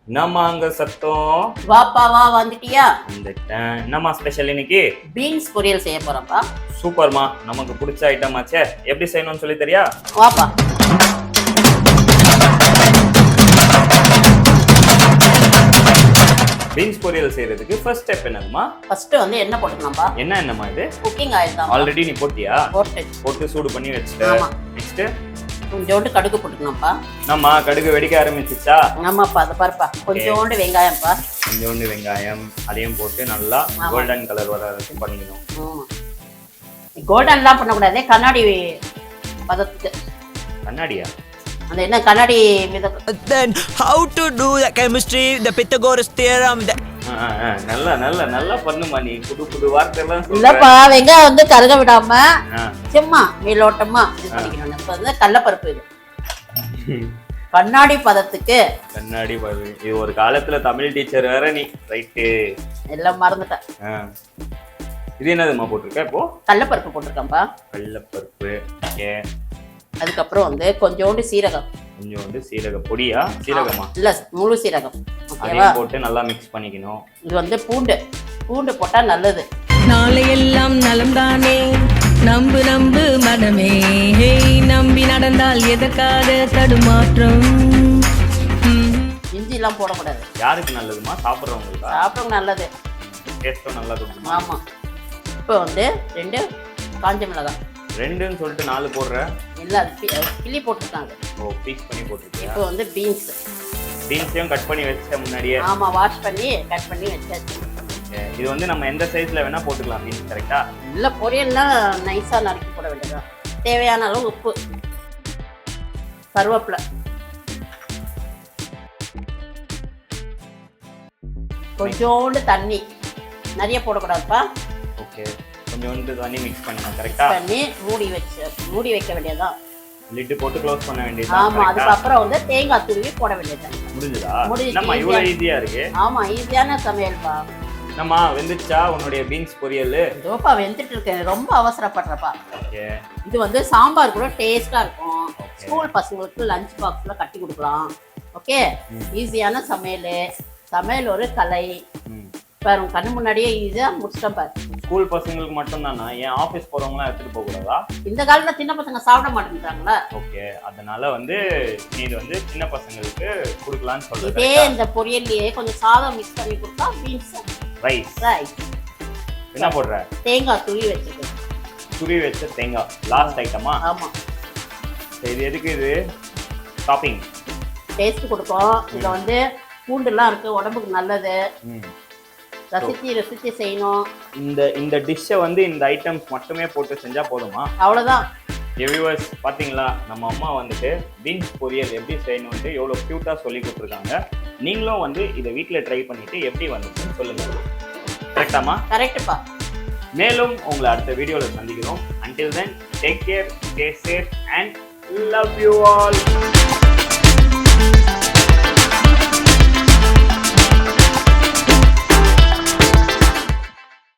என்னம்மா அங்க சத்தம்? வாப்பா வா, வந்துட்டியா? வந்துட்டேன். என்னம்மா ஸ்பெஷல் இன்னைக்கு? பீன்ஸ் பொரியல் செய்ய போறப்பா. சூப்பர்மா, நமக்கு பிடிச்ச ஐட்டம் ஆச்சே. எப்படி செய்யணும்னு சொல்லி தெரியா? வாப்பா. பீன்ஸ் பொரியல் செய்யறதுக்கு ஃபர்ஸ்ட் ஸ்டெப் என்னதுமா? ஃபர்ஸ்ட் வந்து எண்ணெய் போட்டுக்கலாம்ப்பா. என்னம்மா இது? குக்கிங் ஆயில் தான். ஆல்ரெடி நீ போட்டியா? போட்டு சூடு பண்ணி வச்சிட்ட. ஆமா. நெக்ஸ்ட் கொஞ்சோண்டு கடுகு போட்டுக்கலாம்ப்பா. நம்ம கடுகு வெடிக்க ஆரம்பிச்சிச்சா? ஆமாப்பா, அது பாருப்பா. கொஞ்சோண்டு வெங்காயம்ப்பா. கொஞ்சோண்டு வெங்காயம் அதையும் போட்டு நல்லா கோல்டன் கலர் வர வரைக்கும் பண்ணிக்கணும். கோல்டன்லாம் பண்ணக்கூடாது, கண்ணாடி பதத்துக்கு. கண்ணாடியா? அந்த என்ன கண்ணாடி then how to do the chemistry, the Pythagoras theorem, நல்லா நல்லா நல்லா பண்ணுமா நீ. புது புது வார்த்தை எல்லாம் இல்லப்பா. வெங்காயம் வந்து கருக விடாம சும்மா மேலோட்டமா பண்ணிக்கணும். இப்ப வந்து கடலைப்பருப்பு இது கண்ணாடி பதத்துக்கு. கண்ணாடி பதம். இது ஒரு காலத்துல தமிழ் டீச்சர் வேற நீ. ரைட்டு, எல்லாம் மறந்துட்டேன். இது என்னதுமா போட்டிருக்க இப்போ? கடலைப்பருப்பு போட்டிருக்கேன்ப்பா. கடலைப்பருப்பு. ஓகே. அதுக்கப்புறம் வந்து கொஞ்சோண்டு சீரகம். கொஞ்சோண்டு சீரக பொடியா? சீரகமா? இல்ல, முழு சீரகம். ஓகேவா? போட்டு நல்லா மிக்ஸ் பண்ணிக்கணும். இது வந்து பூண்டு போட்டா நல்லது. நாளையெல்லாம் நலம் தானே, நம்பு நம்பு மனமே, நம்பி நடந்தால் எதற்காக தடுமாற்றம். இஞ்சி எல்லாம் போடக்கூடாது. யாருக்கு நல்லதுமா? சாப்பிட்றவங்களுக்கு. சாப்பிட்றவங்க நல்லது. டேஸ்டும் நல்லா இருக்கும். ஆமா. இப்போ வந்து 2 காஞ்ச மிளகாய். 2ன்னு சொல்லிட்டு 4 போடுற? இல்ல, கிள்ளி போட்டுருக்காங்க. ஓ, பீஸ் பண்ணி போட்டுருக்கியா? இப்போ வந்து பீன்ஸையும் கட் பண்ணி வச்ச முன்னாடியே? ஆமா, வாஷ் பண்ணி கட் பண்ணி வச்சாச்சு. இது வந்து நம்ம எந்த சைஸ்ல வேணா போட்டுக்கலாம் பீன்ஸ். கரெக்டா? இல்ல, பொரியல்னா நைஸா நறுக்கி போட வேண்டியதான். தேவையான அளவு உப்பு, கருவேப்பிலை, கொஞ்சோண்டு தண்ணி. நிறைய போடக்கூடாதுப்பா. ஓகே. கொஞ்சோண்டு தண்ணி மிக்ஸ் பண்ணணும். கரெக்டா? பண்ணி மூடி வைக்க வேண்டியதான். லிட் போட்டு க்ளோஸ் பண்ண வேண்டியது. ஆமா. அதுக்கப்புறம் வந்து தேங்காய் துருவி போட வேண்டியது. முடிஞ்சதா? நம்ம இவ்வளவு ஈஸியா இருக்கு. ஆமா, ஈஸியான சமையல்ப்பா. நம்ம வெந்துச்சா உன்னுடைய பீன்ஸ் பொரியல்? இதோப்பா வெந்துட்டு இருக்கேன், ரொம்ப அவசரப்படுறப்பா. ஓகே. இது வந்து சாம்பார் கூட டேஸ்டா இருக்கும். ஸ்கூல் பசங்களுக்கு லஞ்ச் பாக்ஸ்ல கட்டி கொடுக்கலாம். ஓகே. ஈஸியான சமையல் ஒரு கலை. பாரு, கண்ணு முன்னாடியே ஈஸியா முடிச்சிட்டேன் பாரு. ஸ்கூல் பசங்களுக்கு மட்டும் தானா? ஏன் ஆபீஸ் போறவங்களாம் எடுத்துட்டு போக கூடாதா? இந்த காலத்துல சின்ன பசங்க சாப்பிட மாட்டேங்கிறாங்களா? ஓகே. அதனால வந்து நீ இது வந்து சின்ன பசங்களுக்கு கொடுக்கலாம்னு சொல்றேன். இதே இந்த பொரியல்லையே கொஞ்சம் சாதம் மிக்ஸ் பண்ணி கொடுத்தா பீன்ஸ் ரைஸ். என்ன போடுற? தேங்காய் துருவி வச்ச தேங்காய் லாஸ்ட் ஐட்டமா? ஆமா. இது எதுக்கு? இது டாப்பிங் டேஸ்ட் கொடுக்கும். இதுல வந்து பூண்டுலாம் இருக்கு, உடம்புக்கு நல்லது. ரசிச்சு செய்யணும். இந்த டிஷ்ஷை வந்து இந்த ஐட்டம்ஸ் மட்டுமே போட்டு செஞ்சா போதுமா? அவ்வளவுதான். வியூவர்ஸ் பாத்தீங்களா, நம்ம அம்மா வந்துட்டு பீன்ஸ் பொரியல் எப்படி செய்யணும்னு எவ்வளவு கியூட்டா சொல்லி கொடுத்துருக்காங்க. நீங்களும் வந்து இதை வீட்டுல ட்ரை பண்ணிட்டு எப்படி வந்துச்சுன்னு சொல்லுங்க. கரெக்டாமா? கரெக்ட்பா. மேலும் உங்களை அடுத்த வீடியோல சந்திக்கிறோம். until then take care, stay safe and love you all.